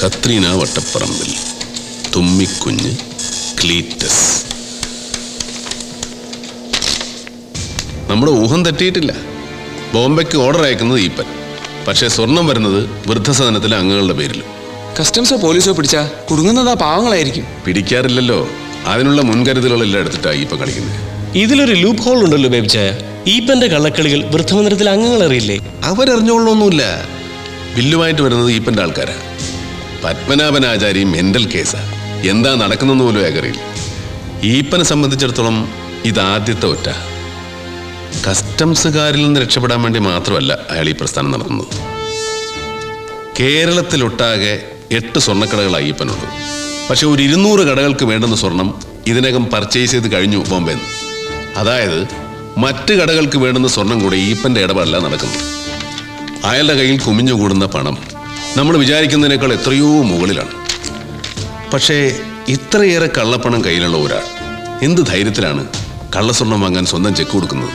കത്രീന വട്ടപ്പറമ്പിൽ, തുമ്മിക്കുഞ്ഞ്, Cletus. നമ്മുടെ ഊഹം തെറ്റിയിട്ടില്ല. ബോംബെക്ക് order അയക്കുന്നത് ഈപ്പൻ. പക്ഷേ സ്വർണം വരുന്നത് വൃദ്ധസദനത്തിലെ അംഗങ്ങളുടെ പേരിലും. കസ്റ്റംസോ പോലീസോ പിടിച്ചാ കുടുങ്ങുന്നതാ പാവങ്ങളായിരിക്കും. പിടിക്കാറില്ലല്ലോ. അതിനുള്ള മുൻകരുതലുകളെല്ലാം എടുത്തിട്ടാണ് ഈപ്പൻ കളിക്കുന്നത്. ഇതിലൊരു ലൂപ്പ് ഹോൾ ഉണ്ടല്ലോ ബേബിച്ചായ. ഈപ്പന്റെ കള്ളക്കളികൾ വൃദ്ധമന്ദിരത്തിലെ അംഗങ്ങൾ അറിയില്ലേ? അവരറിഞ്ഞോളൊന്നുമില്ല. ബില്ലുമായിട്ട് വരുന്നത് ഈപ്പന്റെ ആൾക്കാരാ. പത്മനാഭനാചാരി മെന്റൽ കേസാ. എന്താ നടക്കുന്നെന്ന് പോലും അയാൾക്കറിയില്ല. ഈപ്പനെ സംബന്ധിച്ചിടത്തോളം ഇതാദ്യത്തെ ഒറ്റ. കസ്റ്റംസുകാരിൽ നിന്ന് രക്ഷപ്പെടാൻ വേണ്ടി മാത്രമല്ല അയാൾ ഈ പ്രസ്ഥാനം നടത്തുന്നത്. കേരളത്തിലൊട്ടാകെ 8 സ്വർണ്ണക്കടകൾ ഈപ്പനുണ്ട്. പക്ഷെ ഒരു 200 കടകൾക്ക് വേണ്ടുന്ന സ്വർണം ഇതിനകം പർച്ചേസ് ചെയ്ത് കഴിഞ്ഞു ബോംബെന്ന്. അതായത് മറ്റ് കടകൾക്ക് വേണ്ടുന്ന സ്വർണം കൂടെ ഈപ്പന്റെ ഇടപാടല്ല നടക്കുന്നത്. അയാളുടെ കയ്യിൽ കുമിഞ്ഞുകൂടുന്ന പണം നമ്മൾ വിചാരിക്കുന്നതിനേക്കാൾ എത്രയോ മുകളിലാണ്. പക്ഷേ ഇത്രയേറെ കള്ളപ്പണം കയ്യിലുള്ള ഒരാൾ എന്ത് ധൈര്യത്തിലാണ് കള്ളസ്വർണം വാങ്ങാൻ സ്വന്തം ചെക്ക് കൊടുക്കുന്നത്?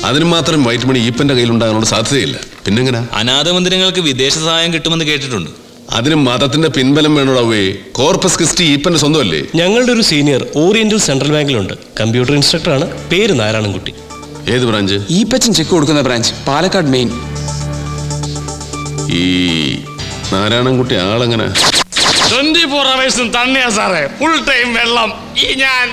അതിന് മാത്രം വൈറ്റ് മണി ഈപ്പന്റെ കയ്യിലുണ്ടാകാനുള്ള സാധ്യതയില്ല. പിന്നെങ്ങനെ? അനാഥ മന്ദിരങ്ങൾക്ക് വിദേശ സഹായം കിട്ടുമെന്ന് കേട്ടിട്ടുണ്ട്. അതിന് മതത്തിന്റെ പിൻബലം വേണോടാവേ. Corpus Christi ഈപ്പന്റെ സ്വന്തമല്ലേ? ഞങ്ങളുടെ ഒരു സീനിയർ ഓറിയന്റൽ സെൻട്രൽ ബാങ്കിലുണ്ട്. കമ്പ്യൂട്ടർ ഇൻസ്ട്രക്ടറാണ്. പേര് നാരായണൻകുട്ടി. ഏത് ബ്രാഞ്ച്? ഈപ്പച്ചൻ ചെക്ക് കൊടുക്കുന്ന ബ്രാഞ്ച് പാലക്കാട് മെയിൻ. ഈ നാരായണൻകുട്ടി ആളെങ്ങനെ? 24 hours തന്നെയാ സാറേ. ഫുൾ ടൈം വെള്ളം. ഈ ഞാൻ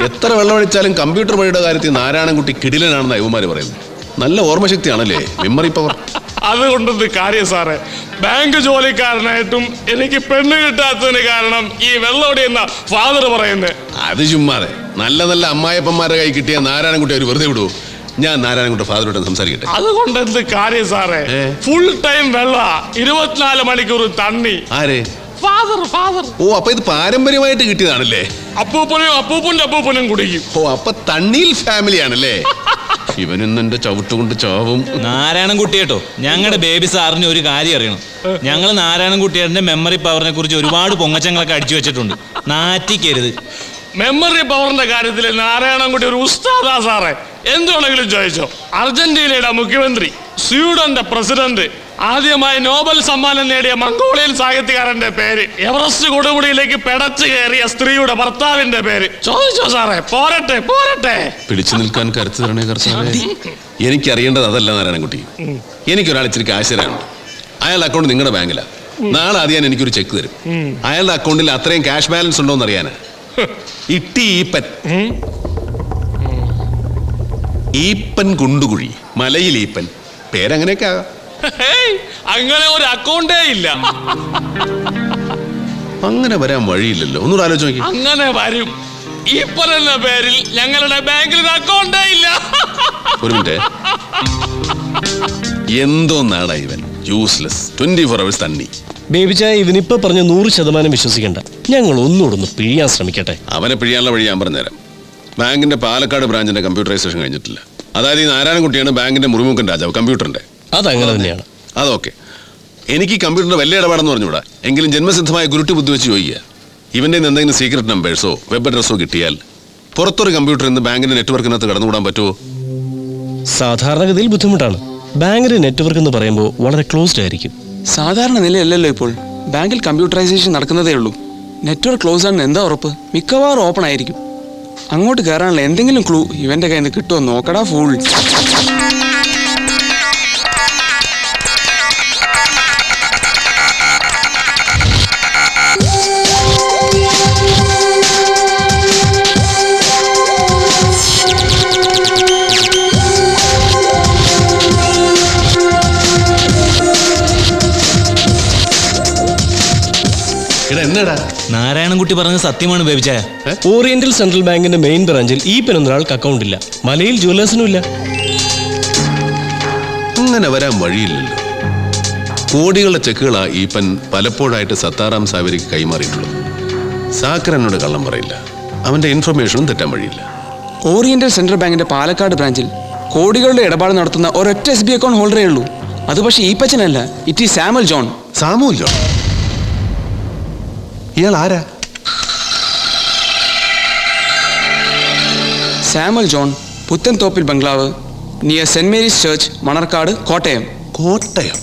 എത്ര വെള്ളം ഒഴിച്ചാലും കമ്പ്യൂട്ടർ വഴിയുടെ കാര്യത്തിൽ നാരായണൻകുട്ടി കിടിലനാണെന്ന് യുവമാര് പറയുന്നു. നല്ല ഓർമ്മശക്തിയാണല്ലേ, മെമ്മറി പവർ. അതുകൊണ്ടൊരു കാര്യം സാറേ, ബാങ്ക് ജോലിക്കാരനായിട്ടും എനിക്ക് പെണ്ണ് കിട്ടാത്തതിന് കാരണം ഈ വെള്ളോടിയെന്ന ഫാദർ പറയുന്നത്. അത് ചുമ്മാതെ. നല്ല നല്ല അമ്മായപ്പന്മാരുടെ കൈ കിട്ടിയ നാരായണൻകുട്ടി അവർ വെറുതെ വിടുവോ? ഞാൻ നാരായണൻകുട്ടി ഫാദറോട് സംസാരിക്കട്ടെ. അതുകൊണ്ടെന്ത് കാര്യം സാറേ, ഫുൾ ടൈം വെള്ള, 24 മണിക്കൂർ തണ്ണി. ആരെ? ഫാദർ. ഓ, അപ്പൊ ഇത് പാരമ്പര്യമായിട്ട് കിട്ടിയതാണല്ലേ? അപ്പൂപ്പനും അപ്പൂപ്പനും കുടിക്കും. ഓ, അപ്പൊ തണ്ണീൽ ഫാമിലി ആണല്ലേ? ഇവനൊന്നും എന്റെ ചവിട്ടുകൊണ്ട് ചാവും. നാരായണൻകുട്ടി കേട്ടോ, ഞങ്ങളുടെ ബേബി സാറിന് ഒരു കാര്യം അറിയണം. ഞങ്ങൾ നാരായണൻകുട്ടിയുടെ മെമ്മറി പവറിനെ കുറിച്ച് ഒരുപാട് പൊങ്ങച്ചങ്ങളൊക്കെ അടിച്ചു വെച്ചിട്ടുണ്ട്. നാറ്റിക്കരുത്. മെമ്മറി പവറിന്റെ കാര്യത്തിൽ നാരായണൻകുട്ടി ഒരു ഉസ്താദാ സാറേ. എന്തുവേണമെങ്കിലും ചോദിച്ചോ. അർജന്റീനയുടെ മുഖ്യമന്ത്രി, സ്വീഡന്റെ പ്രസിഡന്റ്, ആദ്യമായി നോബൽ സമ്മാനം നേടിയ മംഗോളിയൻ സാഹിത്യകാരന്റെ പേര്, എവറസ്റ്റ് കൊടുമുടിയിലേക്ക് പെടച്ചു കയറിയ സ്ത്രീയുടെ ഭർത്താവിന്റെ പേര് ചോദിച്ചോ സാറേ. പോരട്ടെ. പിടിച്ചു നിൽക്കാൻ കരുത്ത് തരണേ കർത്താവേ. എനിക്കറിയേണ്ടത് അതല്ല നാരായണൻകുട്ടി. എനിക്കൊരാൾ ഇച്ചിരി കാശ് തരാനുണ്ട്. അയാളുടെ അക്കൗണ്ട് നിങ്ങളുടെ ബാങ്കിലാണ്. നാളെ ആദ്യം എനിക്കൊരു ചെക്ക് തരും. അയാളുടെ അക്കൗണ്ടിൽ അത്രയും ക്യാഷ് ബാലൻസ് ഉണ്ടോന്ന് അറിയാനാ. ഇട്ടി ഈപ്പൻ. ഈപ്പൻ കുണ്ടുകുഴി, മലയിൽ ഈപ്പൻ, പേരങ്ങനെയൊക്കെ ആകാം. അങ്ങനെ ഒരു അക്കൗണ്ടേ ഇല്ല. അങ്ങനെ വരാൻ വഴിയില്ലല്ലോ. ഒന്നുകൂടെ ആലോചിച്ച് നോക്കി. അങ്ങനെ വരും. ഈപ്പൻ എന്ന പേരിൽ ഞങ്ങളുടെ ബാങ്കിൽ ഒരു അക്കൗണ്ടേ ഇല്ല. ഒരു മിനിറ്റ്. എന്തോ നാടാ ഇവൻ. യൂസ്ലെസ്. 24 hours തണ്ണി. ബേബിച്ചായ ഇവനിപ്പോ പറഞ്ഞ 100% വിശ്വസിക്കണ്ട. ഞങ്ങൾ ഒന്നുകൂടെ പിഴിയാൻ ശ്രമിക്കട്ടെ. അവനെ പിഴിയാനുള്ള വഴി ഞാൻ പറഞ്ഞുതരാം. ബാങ്കിന്റെ പാലക്കാട് ബ്രാഞ്ചിന്റെ കമ്പ്യൂട്ടറൈസേഷൻ കഴിഞ്ഞിട്ടില്ല. അതായത് ഈ നാരായണൻകുട്ടിയാണ് ബാങ്കിന്റെ മുറിമുക്കൻ രാജാവ് കമ്പ്യൂട്ടറിന്റെ. അതങ്ങനെ തന്നെയാണ്. അതൊക്കെ എനിക്ക് കമ്പ്യൂട്ടറിന്റെ വലിയ ഇടപാടെന്ന് പറഞ്ഞുകൂടാ. എങ്കിലും ജന്മസിദ്ധമായ ഗുരുട്ടി ബുദ്ധി വെച്ച് ചോദിക്കുക. ഇവന്റെ എന്തെങ്കിലും സീക്രട്ട് നമ്പേഴ്സോ വെബ് അഡ്രസ്സോ കിട്ടിയാൽ പുറത്തൊരു കമ്പ്യൂട്ടറിൽ നിന്ന് ബാങ്കിന്റെ നെറ്റ്വർക്കിനകത്ത് കടന്നുകൂടാൻ പറ്റുമോ? സാധാരണഗതിയിൽ ബുദ്ധിമുട്ടാണ്. ബാങ്കിന്റെ നെറ്റ്വർക്ക് എന്ന് പറയുമ്പോൾ വളരെ ക്ലോസ്ഡ് ആയിരിക്കും. സാധാരണ നിലയല്ലല്ലോ ഇപ്പോൾ. ബാങ്കിൽ കമ്പ്യൂട്ടറൈസേഷൻ നടക്കുന്നതേ ഉള്ളൂ. നെറ്റ്വർക്ക് ക്ലോസ് ആണെന്ന് എന്താ ഉറപ്പ്? മിക്കവാറും ഓപ്പൺ ആയിരിക്കും. അങ്ങോട്ട് കയറാനുള്ള എന്തെങ്കിലും ക്ലൂ ഇവന്റെ കയ്യിൽ നിന്ന് കിട്ടുമോ നോക്കടാ ഫൂൾ. നാരായണൻകുട്ടി പറഞ്ഞത് സത്യമാണ് ബേബിച്ചായ. ഓറിയന്റൽ സെൻട്രൽ ബാങ്കിന്റെ മെയിൻ ബ്രാഞ്ചിൽ ഈപ്പൻ എന്നൊരാൾക്ക് അക്കൗണ്ട് ഇല്ല. മലയിൽ ജ്വല്ലേഴ്സിനും ഇല്ല. അങ്ങനെ വരാൻ വഴിയില്ലല്ലോ. കോടികളുടെ ചെക്കുകളാ ഈപ്പൻ പലപ്പോഴായിട്ട് സത്താറാം സാവരിക്ക് കൈമാറിയിട്ടുള്ളത്. സാക്കർ എന്നോട് കള്ളം പറയില്ല. അവന്റെ ഇൻഫർമേഷനും തെറ്റാൻ വഴിയില്ല. ഓറിയന്റൽ സെൻട്രൽ ബാങ്കിന്റെ പാലക്കാട് ബ്രാഞ്ചിൽ കോടികളുടെ ഇടപാട് നടത്തുന്ന ഒരൊറ്റ SB അക്കൗണ്ട് ഹോൾഡറേ ഉള്ളൂ. അത് പക്ഷേ ഈപ്പച്ചനല്ല, it is Samuel John. Samuel John? ഇയാൾ ആരാ? സാമുൽ ജോൺ, പുത്തൻതോപ്പിൽ ബംഗ്ലാവ്, near saint Mary's church, Manarcad, Kottayam. Kottayam?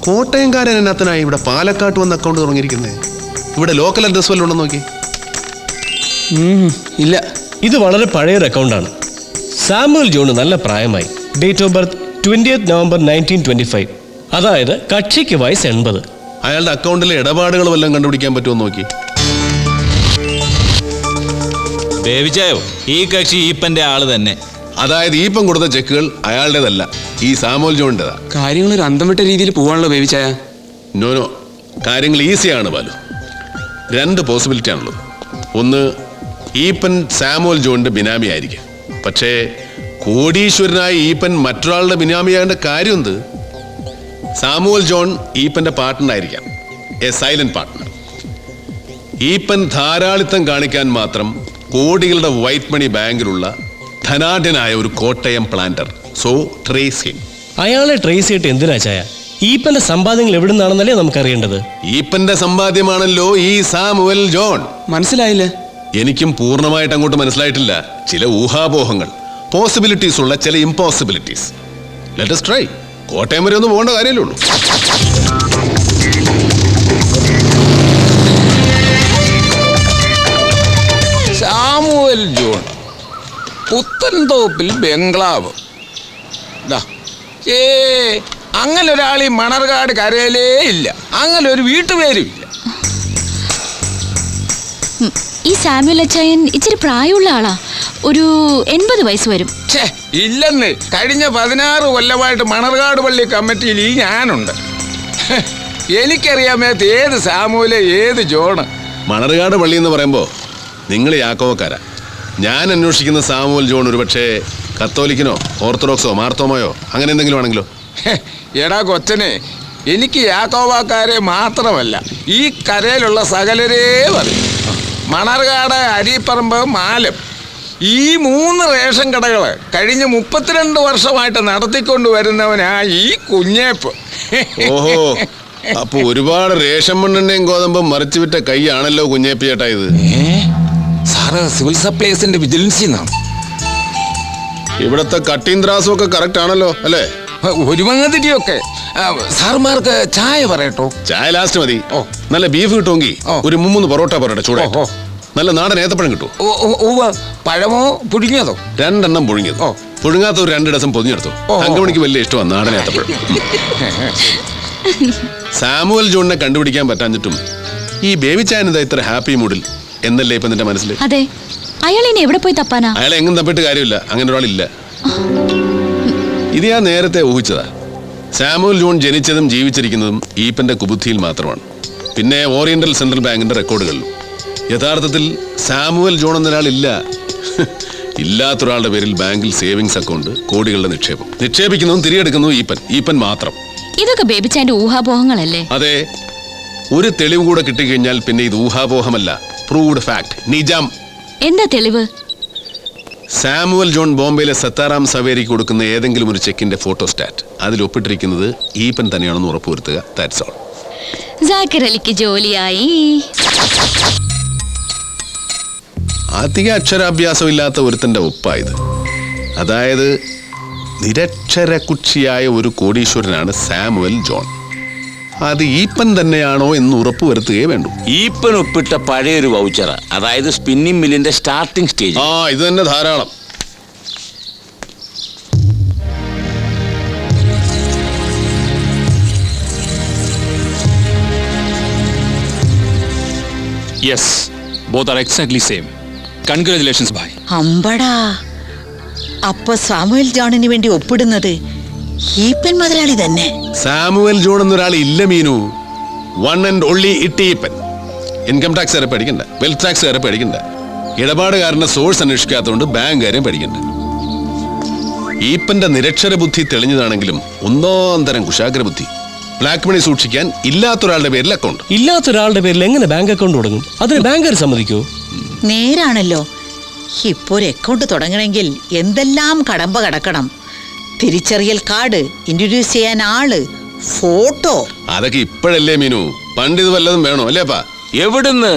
കോട്ടയംകാരൻ എന്നത്തിനായി ഇവിടെ പാലക്കാട്ട് വന്ന് അക്കൗണ്ട് തുടങ്ങിയിരിക്കുന്നത്? ഇവിടെ ലോക്കൽ അഡ്രസ് വല്ലതും ഉണ്ടോ നോക്കി. ഇല്ല. ഇത് വളരെ പഴയൊരു അക്കൗണ്ടാണ്. സാമുവൽ ജോണ് നല്ല പ്രായമായി. Date of birth 20th November 1925. അതായത് കക്ഷിക്ക് വയസ്സ് 80. അയാളുടെ അക്കൗണ്ടിലെ ഇടപാടുകൾ വല്ലതും കണ്ടുപിടിക്കാൻ പറ്റുമോ നോക്കി. ബേബിച്ചായോ, ഈ കക്ഷി ഈപ്പന്റെ ആള് തന്നെ. അതായത് ഈപ്പം കൊടുത്ത ചെക്കുകൾ അയാളുടേതല്ല, ഈ സാമുവൽ ജോണിൻ്റെതാ. കാര്യങ്ങൾ ഒരു അന്തം വിട്ട രീതിയിൽ പോവാണല്ലോ ബേബിച്ചായ. നോ, കാര്യങ്ങൾ ഈസിയാണ് ബാലു. 2 പോസിബിലിറ്റി ആണുള്ളത്. ഒന്ന്, ഈപ്പൻ സാമുവൽ ജോണിന്റെ ബിനാമി ആയിരിക്കും. പക്ഷേ കോടീശ്വരനായ ഈപ്പൻ മറ്റൊരാളുടെ ബിനാമിയാകേണ്ട കാര്യം എന്ത്? സാമുവൽ ജോൺ ഈപ്പന്റെ പാർട്ട്ണർ ആയിരിക്കാം, എ സൈലന്റ് പാർട്ട്ണർ. ഈപ്പൻ ധാരാളിത്തം കാണിക്കാൻ മാത്രം കോടികളുടെ വൈറ്റ് മണി ബാങ്കിലുള്ള ധനാഢ്യനായ ഒരു Kottayam planter. So trace him. അയാളെ ട്രേസ് ചെയ്തിട്ട് എന്തിനാ ചായ? ഈപ്പന്റെ സമ്പാദ്യങ്ങൾ എവിടെ നിന്നാണെന്നല്ലേ നമുക്കറിയേണ്ടത്. ഈപ്പന്റെ സമ്പാദ്യമാണല്ലോ ഈ സാമുവൽ ജോൺ. മനസ്സിലായില്ല. എനിക്കും പൂർണ്ണമായിട്ട് അങ്ങോട്ട് മനസ്സിലായിട്ടില്ല. ചില ഊഹാപോഹങ്ങൾ, പോസിബിലിറ്റീസ് ഉള്ള ചില impossibilities. Let us try. Kottayam വരെ ഒന്നും പോകേണ്ട കാര്യമല്ലേ ഉള്ളൂ. സാമുവൽ ജോൺ, പുത്തൻതോപ്പിൽ ബംഗ്ലാവ്. അങ്ങനെ ഒരാൾ ഈ മണർകാട് കരയിലേ ഇല്ല. അങ്ങനെ ഒരു വീട്ടുപേരും ഇല്ല. ഈ സാമുവൽ അച്ചായൻ ഇച്ചിരി പ്രായമുള്ള ആളാ. ഒരു 80 വയസ്സ് വരും. ഇല്ലെന്ന്. കഴിഞ്ഞ 16 കൊല്ലമായിട്ട് മണർകാട് പള്ളി കമ്മിറ്റിയിൽ ഈ ഞാനുണ്ട്. എനിക്കറിയാമേത്ത് ഏത് സാമുവല് ഏത് ജോണ്. മണർകാട് പള്ളി എന്ന് പറയുമ്പോൾ നിങ്ങൾ യാക്കോവക്കാരാ. ഞാൻ അന്വേഷിക്കുന്ന സാമുവൽ ജോൺ ഒരുപക്ഷെ കത്തോലിക്കനോ ഓർത്തഡോക്സോ മാർത്തോമയോ അങ്ങനെ എന്തെങ്കിലും ആണെങ്കിലോ? എടാ കൊച്ചനെ, എനിക്ക് യാക്കോവാക്കാരെ മാത്രമല്ല ഈ കരയിലുള്ള സകലരേ പറയും. മണർകാട്, അരിപ്പറമ്പ്, മാലം, ഈ 3 റേഷൻ കടകൾ കഴിഞ്ഞ 32 വർഷമായിട്ട് നടത്തിക്കൊണ്ട് വരുന്നവനാ ഈ കുഞ്ഞേപ്പ്. ഓഹോ, അപ്പൊ ഒരുപാട് റേഷൻ മണ്ണെണ്ണയും ഗോതമ്പും മറിച്ചു വിറ്റ കൈയാണല്ലോ കുഞ്ഞേപ്പി ചേട്ടാ ഇത്. സാറ് സിവിൽ സപ്ലൈസിന്റെ വിജിലൻസിൽ നിന്നാണ്. ഇവിടത്തെ കട്ടിയും ത്രാസും ഒക്കെ കറക്റ്റ് ആണല്ലോ അല്ലേ? ഒരുമാതിരിയൊക്കെ. സാറുമാർക്ക് ചായ പറയട്ടോ? ചായ ലാസ്റ്റ് മതി. ഓ. നല്ല ബീഫ് കിട്ടുമെങ്കിൽ ഒരു 3 പൊറോട്ട പറയട്ടെ ചൂടെ. ഓ. നല്ല നാടൻ ഏത്തപ്പഴം കിട്ടുമോ? പഴമോ പുഴുങ്ങിയതോ? 2 എണ്ണം പുഴുങ്ങിയത്. പുഴുങ്ങാത്ത ഒരു 2 ഡസൻ പൊതിഞ്ഞെടുത്തു. അങ്കമണിക്ക് വലിയ ഇഷ്ടമാണ് നാടൻ ഏത്തപ്പഴം. സാമുവൽ ജോണിനെ കണ്ടുപിടിക്കാൻ പറ്റാഞ്ഞിട്ടും ഈ ബേബി ചായനെന്താ ഇത്ര ഹാപ്പി മൂഡിൽ എന്നല്ലേ ഇപ്പൊ നിന്റെ മനസ്സിൽ? അതെ, അയാൾ ഇനി എവിടെ പോയി തപ്പാനാ? അയാളെ എങ്ങും തപ്പിട്ട് കാര്യമില്ല. അങ്ങനെ ഒരാളില്ല. ഇത് ഞാൻ നേരത്തെ ഊഹിച്ചതാ. സാമുവൽ ജോൺ ജനിച്ചതും ജീവിച്ചിരിക്കുന്നതും ഈപ്പന്റെ കുബുദ്ധിയിൽ മാത്രമാണ്. പിന്നെ ഓറിയന്റൽ സെൻട്രൽ ബാങ്കിന്റെ റെക്കോർഡുകളിലും. യഥാർത്ഥത്തിൽ സാമുവൽ ജോൺ എന്നൊരാളില്ല. ഇല്ലാത്തൊരാളുടെ പേരിൽ ബാങ്കിൽ സേവിങ്സ് അക്കൗണ്ട്, കോടികളുടെ നിക്ഷേപം. നിക്ഷേപിക്കുന്നതും തിരികെടുക്കുന്നതും ഈപ്പൻ മാത്രം. ഇതൊക്കെ ബേബിച്ചാന്റെ ഊഹാപോഹങ്ങളല്ലേ? അതെ, ഒരു തെളിവ് കൂടെ കിട്ടിക്കഴിഞ്ഞാൽ പിന്നെ ഇത് ഊഹാപോഹമല്ല, പ്രൂവ്ഡ് ഫാക്ട്, നിജം. എന്താ തെളിവ്? സാമുവൽ ജോൺ ബോംബെയിലെ സത്താറാം സവേരിക്ക് കൊടുക്കുന്ന ഏതെങ്കിലും ഒരു ചെക്കിന്റെ ഫോട്ടോസ്റ്റാറ്റ്, അതിൽ ഒപ്പിട്ടിരിക്കുന്നത് ഈപ്പൻ തന്നെയാണെന്ന് ഉറപ്പുവരുത്തുക. That's all. ജാക്കിർ അലിക്ക് ജോലിയായി. അധിക അക്ഷരാഭ്യാസം ഇല്ലാത്ത ഒരുത്തന്റെ ഒപ്പായത്. അതായത് നിരക്ഷര കുക്ഷിയായ ഒരു കോടീശ്വരനാണ് സാമുവൽ ജോൺ. അത് ഈപ്പൻ തന്നെയാണോ എന്ന് ഉറപ്പുവരുത്തുകയേ വേണ്ടൂ. ഈപ്പൻ ഒപ്പിട്ട പഴയൊരു വൗച്ചർ, അതായത് സ്പിന്നിംഗ് മില്ലിന്റെ സ്റ്റാർട്ടിംഗ് സ്റ്റേജ്. ഇത് തന്നെ ധാരാളം. Yes, both are exactly same. Congratulations, bhai. അമ്പടാ, അപ്പൊ സാമുവൽ ജോണിന് വേണ്ടി ഒപ്പിടുന്നത് ഈപ്പൻ മുതലാളി തന്നെ. സാമുവൽ ജോൺ എന്നൊരാൾ ഇല്ല Meenu. One and only Eappen. Income tax വരെ പേടിക്കണ്ട, വെൽത്ത് ടാക്സ് വരെ പേടിക്കണ്ട, ഇടപാടുകാരന്റെ സോഴ്സ് അന്വേഷിക്കാത്തതുകൊണ്ട് ബാങ്ക് കാര്യം പേടിക്കണ്ട. ഈപ്പന്റെ നിരക്ഷര ബുദ്ധി തെളിഞ്ഞതാണെങ്കിലും ഒന്നാം തരം കുശാഗ്ര ബുദ്ധി. ബ്ലാക്ക് മണി സൂക്ഷിക്കാൻ ഇല്ലാത്തൊരാളുടെ പേരിൽ അക്കൗണ്ട്. ഇല്ലാത്തൊരാളുടെ പേരിൽ എങ്ങനെ ബാങ്ക് അക്കൗണ്ട് തുടങ്ങും? അതിന് ബാങ്കുകാർ സമ്മതിക്കോ? നേരാണല്ലോ. ഇപ്പോ ഒരു അക്കൗണ്ട് തുടങ്ങണമെങ്കിൽ എന്തെല്ലാം കടമ്പ കടക്കണം. തിരിച്ചറിയൽ കാർഡ്, ഇൻട്രൊഡ്യൂസ് ചെയ്യാൻ ആള്, ഫോട്ടോ. അതൊക്കെ ഇപ്പോഴല്ലേ മീനു, പണ്ട് ഇത് വല്ലതും വേണോ അല്ലേപ്പാ? എവിടുന്ന്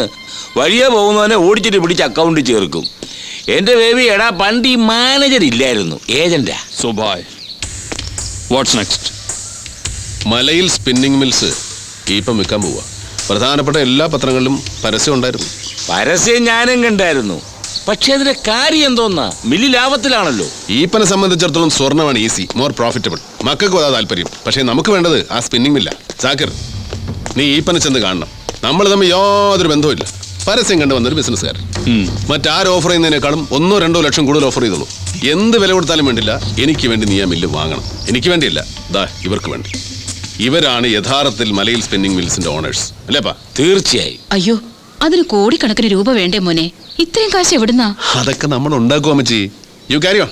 വഴിയെ പോകുന്നവനെ ഓടിച്ചിട്ട് പിടിച്ച് അക്കൗണ്ട് ചേർക്കും. എന്റെ ബേബി, എടാ പണ്ട് ഈ മാനേജർ ഇല്ലായിരുന്നു, ഏജന്റാ. So, bhai, what's next? മലയിൽ സ്പിന്നിങ് മിൽസ് ഈപ്പം വിൽക്കാൻ പോവുക. പ്രധാനപ്പെട്ട എല്ലാ പത്രങ്ങളിലും പരസ്യം ഉണ്ടായിരുന്നു. പരസ്യം ഞാനും കണ്ടായിരുന്നു. പക്ഷെ അതിന്റെ കാര്യം എന്തോന്നാ, മില്ലി ലാഭത്തിലാണല്ലോ. ഈപ്പനെ സംബന്ധിച്ചിടത്തോളം സ്വർണ്ണമാണ് ഈസി, മോർ പ്രോഫിറ്റബിൾ. മക്കൾക്കും അതാ താല്പര്യം. പക്ഷേ നമുക്ക് വേണ്ടത് ആ സ്പിന്നിങ് മില്ല. സാക്കിർ, നീ ഈപ്പനെ ചെന്ന് കാണണം. നമ്മൾ തമ്മിൽ യാതൊരു ബന്ധവുമില്ല. പരസ്യം കണ്ടു വന്നൊരു ബിസിനസ്സുകാരൻ. മറ്റാരും ഓഫർ ചെയ്യുന്നതിനേക്കാളും 1-2 ലക്ഷം കൂടുതൽ ഓഫർ ചെയ്തോളൂ. എന്ത് വില കൊടുത്താലും വേണ്ടില്ല, എനിക്ക് വേണ്ടി നീ ആ മില്ല് വാങ്ങണം. എനിക്ക് വേണ്ടിയല്ല, ദാ ഇവർക്ക് വേണ്ടി. ഇവരാണ് യഥാർത്ഥത്തിൽ മലയിൽ സ്പിന്നിങ് മിൽസിന്റെ ഓണേഴ്സ്, അല്ലേപ്പാ? തീർച്ചയായും. അയ്യോ, അതിന് കോടിക്കണക്കിന് രൂപ വേണ്ടേ മോനെ? ഇത്രയും കാശ് എവിടുന്നാ? അതൊക്കെ നമ്മൾ ഉണ്ടാക്കുവാ മച്ചി. You carry on.